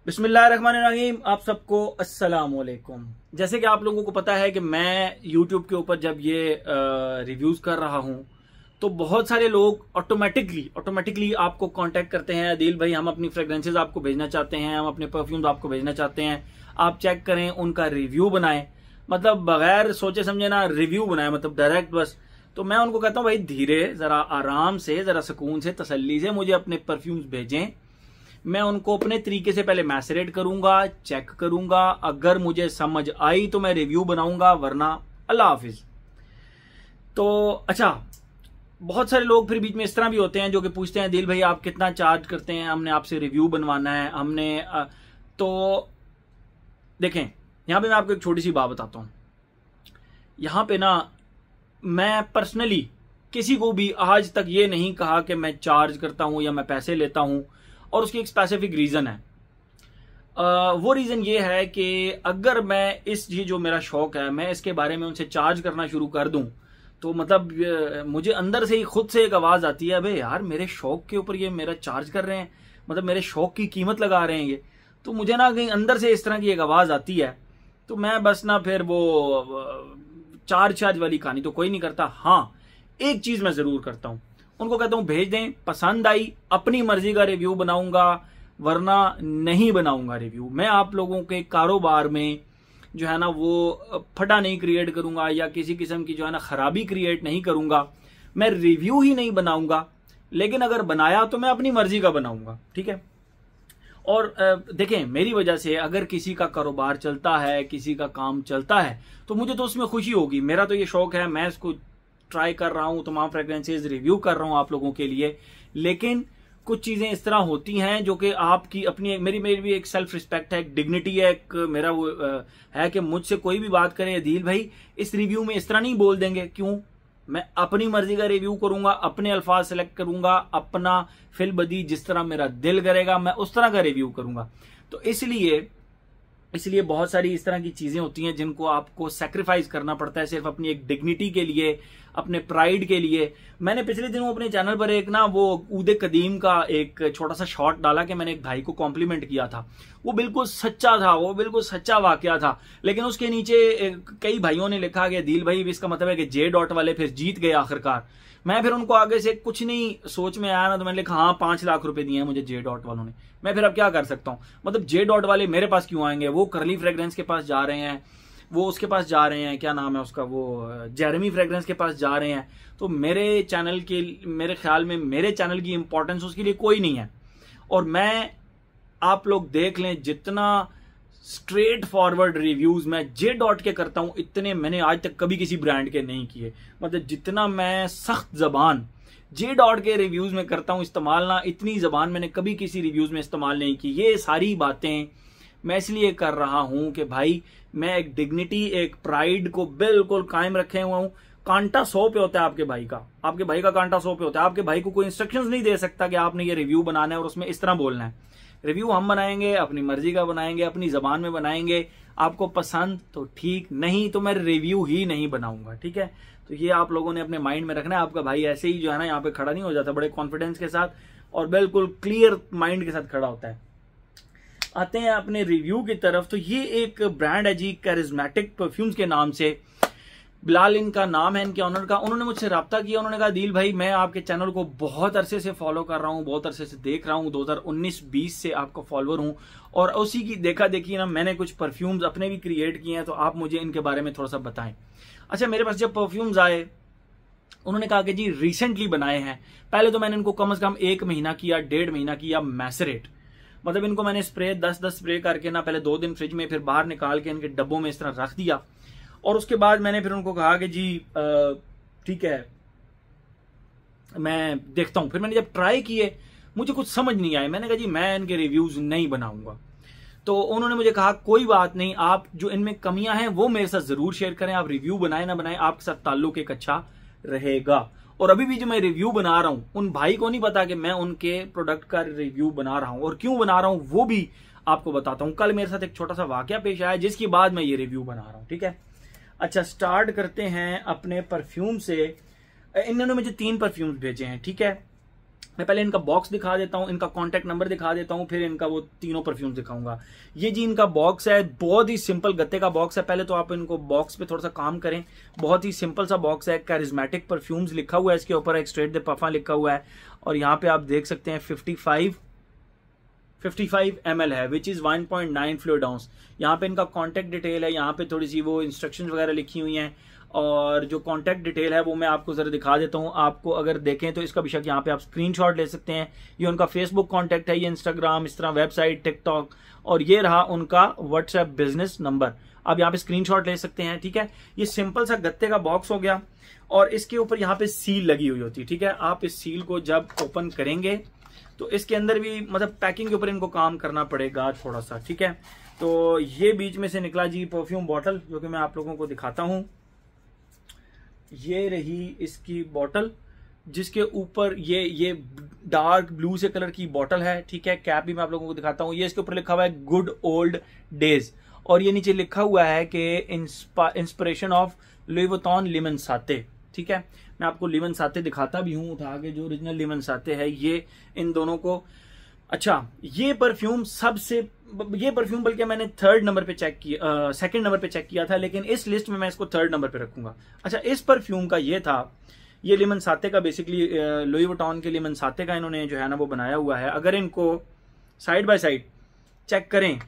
बिस्मिल्लाहिर्रहमानिर्रहीम। आप सबको अस्सलाम वालेकुम। जैसे कि आप लोगों को पता है कि मैं YouTube के ऊपर जब ये रिव्यूज़ कर रहा हूँ तो बहुत सारे लोग ऑटोमेटिकली आपको कांटेक्ट करते हैं। आदिल भाई, हम अपनी फ्रेग्रेंसेज आपको भेजना चाहते हैं, हम अपने परफ्यूम्स आपको भेजना चाहते हैं, आप चेक करें, उनका रिव्यू बनाएं। मतलब बगैर सोचे समझे ना रिव्यू बनाएं, मतलब डायरेक्ट बस। तो मैं उनको कहता हूँ भाई धीरे, जरा आराम से, जरा सुकून से, तसल्ली से मुझे अपने परफ्यूम्स भेजें। मैं उनको अपने तरीके से पहले मैसरेट करूंगा, चेक करूंगा, अगर मुझे समझ आई तो मैं रिव्यू बनाऊंगा, वरना अल्लाह हाफिज। तो अच्छा, बहुत सारे लोग फिर बीच में इस तरह भी होते हैं जो कि पूछते हैं दिल भाई आप कितना चार्ज करते हैं, हमने आपसे रिव्यू बनवाना है, हमने तो देखें, यहां पे मैं आपको एक छोटी सी बात बताता हूं। यहां पे ना मैं पर्सनली किसी को भी आज तक ये नहीं कहा कि मैं चार्ज करता हूं या मैं पैसे लेता हूं, और उसकी एक स्पेसिफिक रीजन है। वो रीजन ये है कि अगर मैं ये जो मेरा शौक है, मैं इसके बारे में उनसे चार्ज करना शुरू कर दूं तो मतलब मुझे अंदर से ही खुद से एक आवाज आती है, अबे यार मेरे शौक के ऊपर ये मेरा चार्ज कर रहे हैं, मतलब मेरे शौक की कीमत लगा रहे हैं ये। तो मुझे ना कहीं अंदर से इस तरह की एक आवाज आती है, तो मैं बस ना फिर वो चार्ज वाली कहानी तो कोई नहीं करता। हाँ, एक चीज मैं जरूर करता हूं, उनको कहता हूं भेज दें, पसंद आई अपनी मर्जी का रिव्यू बनाऊंगा, वरना नहीं बनाऊंगा रिव्यू। मैं आप लोगों के कारोबार में जो है ना वो फटा नहीं क्रिएट करूंगा या किसी किस्म की जो है ना खराबी क्रिएट नहीं करूंगा। मैं रिव्यू ही नहीं बनाऊंगा, लेकिन अगर बनाया तो मैं अपनी मर्जी का बनाऊंगा, ठीक है। और देखें, मेरी वजह से अगर किसी का कारोबार चलता है, किसी का काम चलता है, तो मुझे तो उसमें खुशी होगी। मेरा तो ये शौक है, मैं इसको ट्राई कर रहा हूं, तमाम फ्रेग्रेंसेज रिव्यू कर रहा हूं आप लोगों के लिए। लेकिन कुछ चीजें इस तरह होती हैं जो कि आपकी अपनी मेरी भी एक सेल्फ रिस्पेक्ट है, एक डिग्निटी है, एक मेरा वो है कि मुझसे कोई भी बात करे, अदील भाई इस रिव्यू में इस तरह नहीं बोल देंगे, क्यों? मैं अपनी मर्जी का रिव्यू करूंगा, अपने अल्फाज सेलेक्ट करूंगा, अपना फिल बदी जिस तरह मेरा दिल करेगा मैं उस तरह का रिव्यू करूंगा। तो इसलिए बहुत सारी इस तरह की चीजें होती हैं जिनको आपको सैक्रिफाइस करना पड़ता है सिर्फ अपनी एक डिग्निटी के लिए, अपने प्राइड के लिए। मैंने पिछले दिनों अपने चैनल पर एक ना वो ऊदे कदीम का एक छोटा सा शॉट डाला कि मैंने एक भाई को कॉम्प्लीमेंट किया था। वो बिल्कुल सच्चा था, वो बिल्कुल सच्चा वाकया था। लेकिन उसके नीचे कई भाइयों ने लिखा कि दिल भाई इसका मतलब है कि जे डॉट वाले फिर जीत गए आखिरकार। मैं फिर उनको आगे से कुछ नहीं सोच में आया ना, तो मैंने लिखा हाँ 5 लाख रुपए दिए हैं मुझे जे डॉट वालों ने। मैं फिर अब क्या कर सकता हूं, मतलब जे डॉट वाले मेरे पास क्यों आएंगे? वो करली फ्रेग्रेंस के पास जा रहे हैं, वो उसके पास जा रहे हैं, क्या नाम है उसका, वो जेरेमी फ्रेग्रेंस के पास जा रहे हैं। तो मेरे ख्याल में मेरे चैनल की इंपॉर्टेंस उसके लिए कोई नहीं है। और मैं, आप लोग देख लें, जितना स्ट्रेट फॉरवर्ड रिव्यूज मैं जे डॉट के करता हूं, इतने मैंने आज तक कभी किसी ब्रांड के नहीं किए। मतलब जितना मैं सख्त जबान जे डॉट के रिव्यूज में करता हूं इस्तेमाल ना, इतनी जबान मैंने कभी किसी रिव्यूज में इस्तेमाल नहीं की। ये सारी बातें मैं इसलिए कर रहा हूं कि भाई मैं एक डिग्निटी, एक प्राइड को बिल्कुल कायम रखे हुआ हूं। कांटा 100 पे होता है आपके भाई का, आपके भाई का कांटा 100 पे होता है। आपके भाई को कोई इंस्ट्रक्शंस नहीं दे सकता कि आपने ये रिव्यू बनाना है और उसमें इस तरह बोलना है। रिव्यू हम बनाएंगे, अपनी मर्जी का बनाएंगे, अपनी जबान में बनाएंगे। आपको पसंद तो ठीक, नहीं तो मैं रिव्यू ही नहीं बनाऊंगा, ठीक है। तो ये आप लोगों ने अपने माइंड में रखना है। आपका भाई ऐसे ही जो है ना यहाँ पे खड़ा नहीं हो जाता, बड़े कॉन्फिडेंस के साथ और बिल्कुल क्लियर माइंड के साथ खड़ा होता है। आते हैं अपने रिव्यू की तरफ। तो ये एक ब्रांड है जी, कैरिज्मेटिक परफ्यूम्स के नाम से। बिलाल इनका नाम है, इनके ऑनर का। उन्होंने मुझसे रब्ता किया, उन्होंने कहा दिल भाई मैं आपके चैनल को बहुत अरसे से फॉलो कर रहा हूँ, बहुत अरसे से देख रहा हूँ, 2019-20 से आपका फॉलोअर हूँ, और उसी की देखा देखी ना मैंने कुछ परफ्यूम्स अपने भी क्रिएट किए हैं, तो आप मुझे इनके बारे में थोड़ा सा बताएं। अच्छा, मेरे पास जब परफ्यूम्स आए, उन्होंने कहा कि जी रिसेंटली बनाए हैं। पहले तो मैंने इनको कम से कम 1 महीना किया, 1.5 महीना किया मैसरेट। मतलब इनको मैंने स्प्रे 10-10 स्प्रे करके ना पहले 2 दिन फ्रिज में, फिर बाहर निकाल के इनके डब्बों में इस तरह रख दिया। और उसके बाद मैंने फिर उनको कहा कि जी ठीक है मैं देखता हूं। फिर मैंने जब ट्राई किए मुझे कुछ समझ नहीं आया, मैंने कहा जी मैं इनके रिव्यूज नहीं बनाऊंगा। तो उन्होंने मुझे कहा कोई बात नहीं, आप जो इनमें कमियां हैं वो मेरे साथ जरूर शेयर करें, आप रिव्यू बनाए ना बनाए आपके साथ ताल्लुक एक अच्छा रहेगा। और अभी भी जो मैं रिव्यू बना रहा हूं, उन भाई को नहीं पता कि मैं उनके प्रोडक्ट का रिव्यू बना रहा हूं, और क्यों बना रहा हूं वो भी आपको बताता हूं। कल मेरे साथ एक छोटा सा वाकया पेश आया जिसके बाद मैं ये रिव्यू बना रहा हूं, ठीक है। अच्छा, स्टार्ट करते हैं अपने परफ्यूम से। इन्होंने मुझे 3 परफ्यूम्स भेजे हैं, ठीक है। मैं पहले इनका बॉक्स दिखा देता हूं, इनका कॉन्टैक्ट नंबर दिखा देता हूं, फिर इनका वो तीनों परफ्यूम दिखाऊंगा। ये जी इनका बॉक्स है, बहुत ही सिंपल गत्ते का बॉक्स है। पहले तो आप इनको बॉक्स पे थोड़ा सा काम करें, बहुत ही सिंपल सा बॉक्स है। कैरिज्मेटिक परफ्यूम्स लिखा हुआ है इसके ऊपर, एक स्ट्रेट द पफा लिखा हुआ है, और यहाँ पे आप देख सकते हैं 55 ml है, विच इज 1.9 फ्लूइड आउंस। यहाँ पे इनका कॉन्टैक्ट डिटेल है, यहाँ पे थोड़ी सी वो इंस्ट्रक्शंस वगैरह लिखी हुई हैं, और जो कॉन्टैक्ट डिटेल है वो मैं आपको जरा दिखा देता हूँ। आपको अगर देखें तो इसका बेशक यहाँ पे आप स्क्रीनशॉट ले सकते हैं। ये उनका फेसबुक कॉन्टैक्ट है, ये इंस्टाग्राम, इस तरह वेबसाइट, टिकटॉक, और ये रहा उनका व्हाट्सएप बिजनेस नंबर। आप यहाँ पे स्क्रीनशॉट ले सकते हैं, ठीक है। ये सिंपल सा गत्ते का बॉक्स हो गया, और इसके ऊपर यहाँ पे सील लगी हुई होती है, ठीक है। आप इस सील को जब ओपन करेंगे तो इसके अंदर भी मतलब पैकिंग के ऊपर इनको काम करना पड़ेगा थोड़ा सा, ठीक है। तो ये बीच में से निकला जी परफ्यूम बॉटल, जो कि मैं आप लोगों को दिखाता हूं। ये रही इसकी बॉटल, जिसके ऊपर ये डार्क ब्लू से कलर की बॉटल है, ठीक है। कैप भी मैं आप लोगों को दिखाता हूं। ये इसके ऊपर लिखा हुआ है गुड ओल्ड डेज, और ये नीचे लिखा हुआ है कि inspiration of Louis Vuitton lemon साते, ठीक है। मैं आपको लेमन साते दिखाता भी हूं उठा के, जो ओरिजिनल लेमन साते है ये इन दोनों को। अच्छा, ये परफ्यूम बल्कि मैंने थर्ड नंबर पे चेक किया, सेकंड नंबर पे चेक किया था, लेकिन इस लिस्ट में मैं इसको थर्ड नंबर पे रखूंगा। अच्छा, इस परफ्यूम का ये था, ये लेमन साते का बेसिकली लुई वुइटन के लेमन साते का इन्होंने जो है ना वो बनाया हुआ है। अगर इनको साइड बाय साइड चेक करें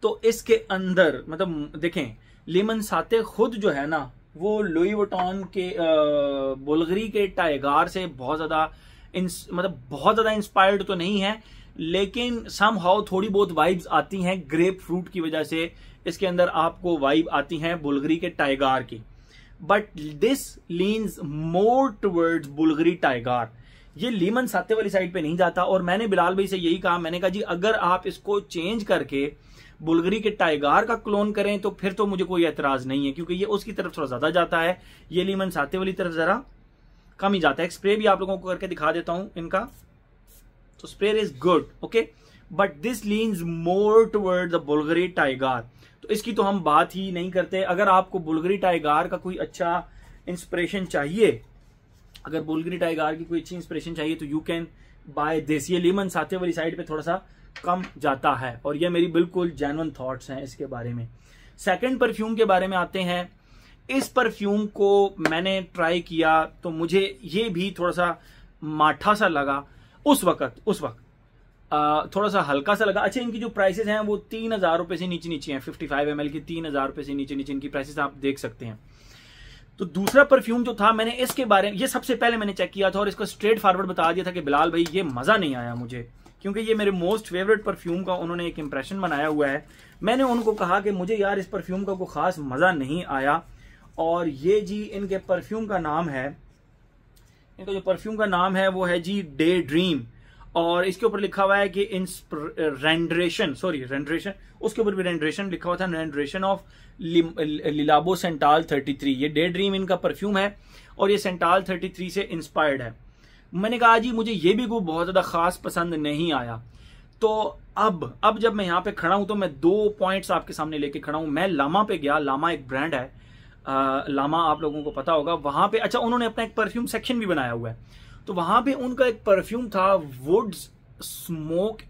तो इसके अंदर मतलब देखें, लेमन साते खुद जो है ना वो लुई वुइटन के बुल्गारी के टाइगार से बहुत ज्यादा इंस्पायर्ड तो नहीं है, लेकिन समहाउ थोड़ी बहुत वाइब्स आती हैं ग्रेप फ्रूट की वजह से। इसके अंदर आपको वाइब आती हैं बुल्गारी के टाइगार की, but this leans more towards Bulgari tiger. ये लेमन साते वाली साइड पे नहीं जाता। और मैंने बिलाल भाई से यही कहा, मैंने कहा जी अगर आप इसको चेंज करके बुल्गारी के टाइगार का क्लोन करें तो फिर तो मुझे कोई एतराज नहीं है, क्योंकि ये उसकी तरफ थोड़ा ज्यादा जाता है, ये लेमन साते वाली तरफ जरा कम ही जाता है। एक स्प्रे भी आप लोगों को करके दिखा देता हूं इनका। तो spray is good, okay, but this leans more toward the Bulgari tiger. तो इसकी तो हम बात ही नहीं करते। अगर आपको बुल्गारी टाइगार का कोई अच्छा इंस्पिरेशन चाहिए, अगर बुल्गारी टाइगार की कोई अच्छी इंस्पिरेशन चाहिए तो यू कैन बाय दिस। ये लेमन साते वाली साइड पे थोड़ा सा कम जाता है, और ये मेरी बिल्कुल जेन्युइन थॉट्स हैं इसके बारे में। सेकंड परफ्यूम के बारे में आते हैं। इस परफ्यूम को मैंने ट्राई किया तो मुझे ये भी थोड़ा सा माठा सा लगा उस वक्त थोड़ा सा हल्का सा लगा। अच्छा, इनकी जो प्राइसेस हैं वो 3000 रुपए से नीचे हैं। 55 ml की 3000 रुपए से नीचे इनकी प्राइसेस आप देख सकते हैं। तो दूसरा परफ्यूम जो था, मैंने इसके बारे में ये सबसे पहले मैंने चेक किया था और इसको स्ट्रेट फॉरवर्ड बता दिया था कि बिलाल भाई ये मजा नहीं आया मुझे, क्योंकि ये मेरे मोस्ट फेवरेट परफ्यूम का उन्होंने एक इंप्रेशन बनाया हुआ है। मैंने उनको कहा कि मुझे यार इस परफ्यूम का कोई खास मजा नहीं आया। और ये जी इनके परफ्यूम का नाम है, इनका जो परफ्यूम का नाम है वो है जी डे ड्रीम, और इसके ऊपर लिखा हुआ है कि रेंड्रेशन उसके ऊपर भी रेंड्रेशन लिखा हुआ था, रेंड्रेशन ऑफ लिलाबो सेंटाल 33। ये डे ड्रीम इनका परफ्यूम है और ये सेंटाल 33 से इंस्पायर्ड है। मैंने कहा जी मुझे ये भी कोई बहुत ज्यादा खास पसंद नहीं आया। तो अब जब मैं यहाँ पे खड़ा हूं तो मैं 2 पॉइंट्स आपके सामने लेके खड़ा हूं। मैं लामा पे गया, लामा एक ब्रांड है, लामा आप लोगों को पता होगा। वहां पे अच्छा उन्होंने अपना एक परफ्यूम सेक्शन भी बनाया हुआ है, तो वहां पे उनका एक परफ्यूम था woods smoke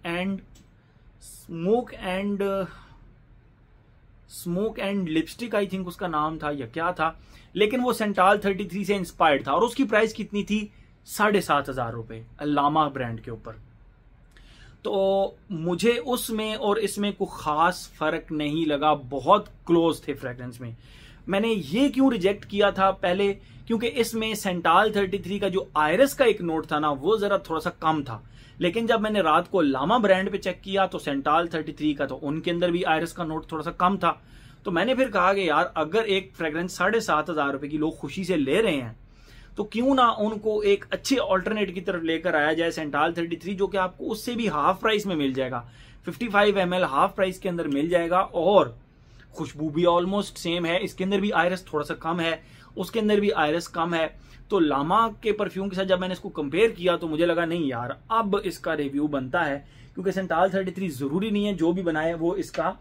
and lipstick, I think उसका नाम था या क्या था, लेकिन वो सेंटाल 33 से इंस्पायर्ड था और उसकी प्राइस कितनी थी, 7500 रुपए, लामा ब्रांड के ऊपर। तो मुझे उसमें और इसमें कोई खास फर्क नहीं लगा, बहुत क्लोज थे फ्रेग्रेंस में। मैंने ये क्यों रिजेक्ट किया था पहले, क्योंकि इसमें सेंटाल 33 का जो आयरस का एक नोट था ना वो जरा थोड़ा सा कम था, लेकिन जब मैंने रात को लामा ब्रांड पे चेक किया तो सेंटाल 33 का तो उनके अंदर भी आयरस का नोट थोड़ा सा कम था। तो मैंने फिर कहा कि यार अगर एक फ्रेग्रेंस 7500 रुपए की लोग खुशी से ले रहे हैं तो क्यों ना उनको एक अच्छे ऑल्टरनेट की तरफ लेकर आया जाए, सेंटाल 33, जो कि आपको उससे भी हाफ प्राइस में मिल जाएगा, 55 ml हाफ प्राइस के अंदर मिल जाएगा, और खुशबू भी ऑलमोस्ट सेम है। इसके अंदर भी आयरस थोड़ा सा कम है, उसके अंदर भी आयरस कम है। तो लामा के परफ्यूम के साथ जब मैंने इसको कंपेयर किया तो मुझे लगा नहीं यार अब इसका रिव्यू बनता है, क्योंकि सेंटाल 33 जरूरी नहीं है जो भी बनाए वो इसका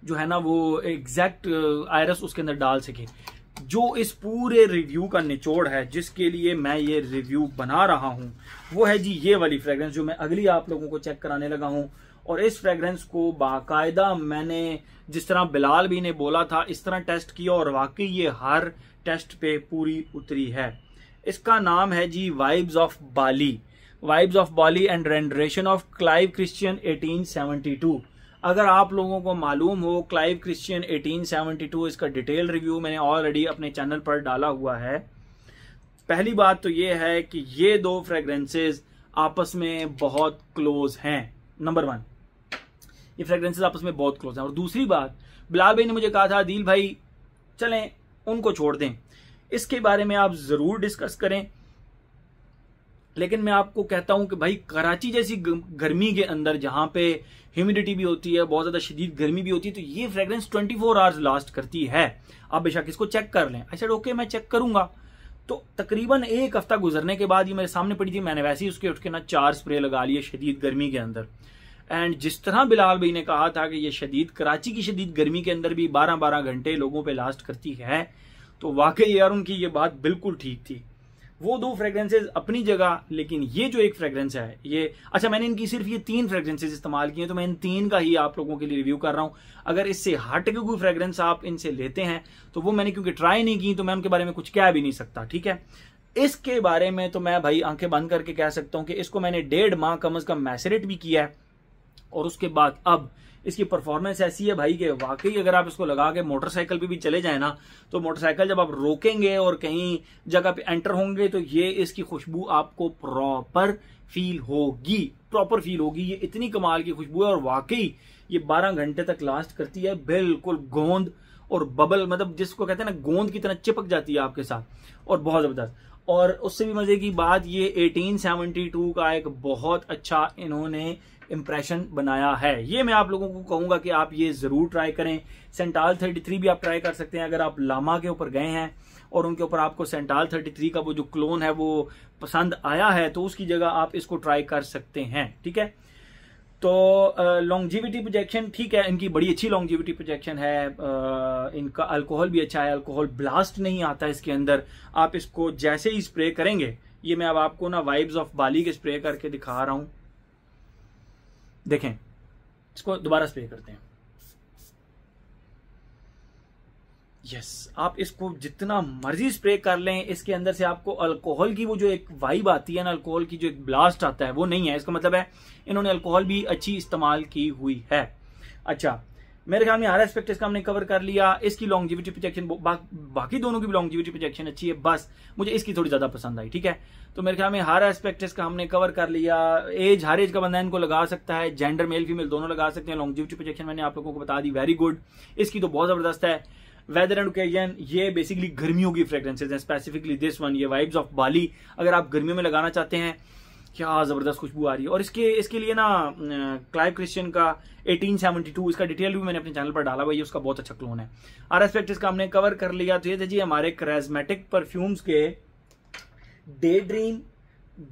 जो है ना वो एग्जैक्ट आयरस उसके अंदर डाल सके। जो इस पूरे रिव्यू का निचोड़ है, जिसके लिए मैं ये रिव्यू बना रहा हूं, वो है जी ये वाली फ्रेग्रेंस जो मैं अगली आप लोगों को चेक कराने लगा हूं। और इस फ्रेग्रेंस को बाकायदा मैंने जिस तरह बिलाल भी ने बोला था इस तरह टेस्ट किया और वाकई ये हर टेस्ट पे पूरी उतरी है। इसका नाम है the vibes of Bali, vibes of Bali and rendition of Clive Christian 1872। अगर आप लोगों को मालूम हो क्लाइव क्रिश्चियन 1872, इसका डिटेल रिव्यू मैंने ऑलरेडी अपने चैनल पर डाला हुआ है। पहली बात तो ये है कि ये दो फ्रेग्रेंसेस आपस में बहुत क्लोज हैं, नंबर 1, ये फ्रेग्रेंसेस आपस में बहुत क्लोज हैं। और दूसरी बात, बिलाल भाई ने मुझे कहा था आदिल भाई चलें उनको छोड़ दें, इसके बारे में आप जरूर डिस्कस करें, लेकिन मैं आपको कहता हूं कि भाई कराची जैसी गर्मी के अंदर जहां पे ह्यूमिडिटी भी होती है, बहुत ज्यादा शदीद गर्मी भी होती है, तो ये फ्रेग्रेंस 24 आवर्स लास्ट करती है। आप बेशक इसको चेक कर लें। आई सेड ओके मैं चेक करूंगा। तो तकरीबन एक हफ्ता गुजरने के बाद ये मेरे सामने पड़ी थी, मैंने वैसे ही उसके उठ के ना 4 स्प्रे लगा लिए शदीद गर्मी के अंदर। एंड जिस तरह बिलाल भाई ने कहा था कि ये शदीद कराची की शदीद गर्मी के अंदर भी 12-12 घंटे लोगों पे लास्ट करती है, तो वाकई यार उनकी ये बात बिल्कुल ठीक थी। वो दो फ्रेग्रेंसेज अपनी जगह, लेकिन ये जो एक फ्रेग्रेंस है ये, अच्छा मैंने इनकी सिर्फ ये 3 फ्रेग्रेंसेज इस्तेमाल किए, तो मैं इन 3 का ही आप लोगों के लिए रिव्यू कर रहा हूं। अगर इससे हट के कोई फ्रेग्रेंस आप इनसे लेते हैं तो वो मैंने क्योंकि ट्राई नहीं की तो मैं उनके बारे में कुछ कह भी नहीं सकता, ठीक है। इसके बारे में तो मैं भाई आंखें बंद करके कह सकता हूं कि इसको मैंने 1.5 माह कम अज कम मैसरेट भी किया है, और उसके बाद अब इसकी परफॉर्मेंस ऐसी है भाई कि वाकई अगर आप इसको लगा के मोटरसाइकिल पे भी चले जाए ना, तो मोटरसाइकिल जब आप रोकेंगे और कहीं जगह पे एंटर होंगे तो ये इसकी खुशबू आपको प्रॉपर फील होगी। ये इतनी कमाल की खुशबू है और वाकई ये 12 घंटे तक लास्ट करती है, बिल्कुल गोंद और बबल, मतलब जिसको कहते हैं ना गोंद की तरह चिपक जाती है आपके साथ, और बहुत जबरदस्त। और उससे भी मजे की बात, ये 1872 का एक बहुत अच्छा इन्होंने इंप्रेशन बनाया है। ये मैं आप लोगों को कहूंगा कि आप ये जरूर ट्राई करें। सेंटाल 33 भी आप ट्राई कर सकते हैं। अगर आप लामा के ऊपर गए हैं और उनके ऊपर आपको सेंटाल 33 का वो जो क्लोन है वो पसंद आया है, तो उसकी जगह आप इसको ट्राई कर सकते हैं, ठीक है। तो लॉन्जिविटी प्रोजेक्शन ठीक है, इनकी बड़ी अच्छी लॉन्जिविटी प्रोजेक्शन है। इनका अल्कोहल भी अच्छा है, अल्कोहल ब्लास्ट नहीं आता इसके अंदर। आप इसको जैसे ही स्प्रे करेंगे, ये मैं अब आपको ना वाइब्स ऑफ बाली के स्प्रे करके दिखा रहा हूं, देखें, इसको दोबारा स्प्रे करते हैं। यस, आप इसको जितना मर्जी स्प्रे कर लें, इसके अंदर से आपको अल्कोहल की वो जो एक वाइब आती है ना, अल्कोहल की जो एक ब्लास्ट आता है, वो नहीं है। इसका मतलब है इन्होंने अल्कोहल भी अच्छी इस्तेमाल की हुई है। अच्छा, मेरे ख्याल में हर एस्पेक्ट इसका हमने कवर कर लिया। इसकी लॉन्जिविटी प्रोजेक्शन, बाकी दोनों की भी लॉन्जिविटी प्रोजेक्शन अच्छी है, बस मुझे इसकी थोड़ी ज्यादा पसंद आई, ठीक है। तो मेरे ख्याल में हर एस्पेक्ट इसका हमने कवर कर लिया। एज, हर एज का बंदा इनको लगा सकता है, जेंडर मेल फीमेल दोनों लगा सकते हैं। लॉन्जिविटी प्रोजेक्शन मैंने आप लोगों को बता दी, वेरी गुड, इसकी तो बहुत जबरदस्त है। वेदर एंड ओकेजन, ये बेसिकली गर्मियों की फ्रेग्रेंसेज हैं, स्पेसिफिकली दिस वन, ये वाइब्स ऑफ बाली, अगर आप गर्मियों में लगाना चाहते हैं, क्या जबरदस्त खुशबू आ रही है। और इसके लिए ना क्लाइव क्रिश्चियन का 1872, इसका डिटेल भी मैंने अपने चैनल पर डाला हुआ है, उसका बहुत अच्छा क्लोन है। हर एस्पेक्ट इसका हमने कवर कर लिया। तो ये थे जी हमारे कैरिज्मेटिक परफ्यूम्स के day dream,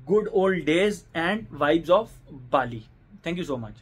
good old days and vibes of Bali. Thank you so much.